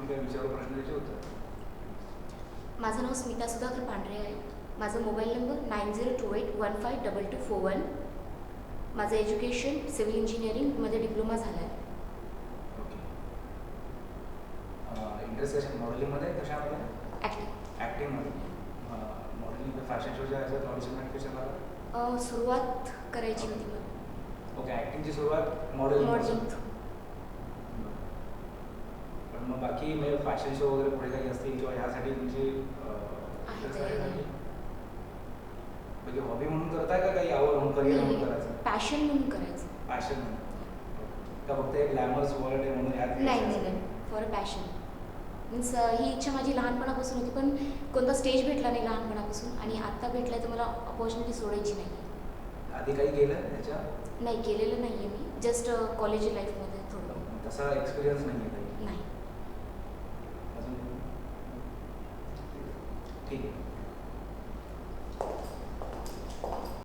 तुम्ही काय विचारू प्रश्न त्याचे उत्तर. माझं नाव स्मिता सुधाकर पांढरे आहे. माझा मोबाईल नंबर 9028152241. माझं एज्युकेशन सिव्हिल इंजिनिअरिंगमध्ये डिप्लोमा झाला आहे. ओके. इंटरेस्ट कशा मॉडेलिंगमध्ये कशामध्ये? ॲक्टिंग. ॲक्टिंगमध्ये. मॉडेलिंग फॅशन शोच्या ह्याच्यात ऑडिशन कशाला? सुरुवात करायची होती मला. ओके, ॲक्टिंगची सुरुवात मॉडेलिंग. पण मग बाकी म्हणजे फॅशन शो वगैरे पुढे काही असतील किंवा ह्यासाठी तुमची म्हणजे हॉबी म्हणून करताय का काही आवड म्हणून करिअर म्हणून करायचं? पॅशन म्हणून करायचं. पॅशन म्हणून का फक्त एक ग्लॅमरस वर्ल्ड आहे म्हणून ह्यात? नाही, for a passion. Means he इच्छा माझी लहानपणापासून होती, पण कोणता स्टेज भेटला नाही लहानपणापासून, आणि आत्ता भेटला तर मला अपॉर्च्युनिटी सोडायची नाही. आधी काही केलं त्याच्या? नाही, केलेलं नाही आहे मी. जस्ट कॉलेज लाईफमध्ये थोडं. तसा एक्सपिरियन्स नाही आहे काही? नाही. अजून ठीक आहे.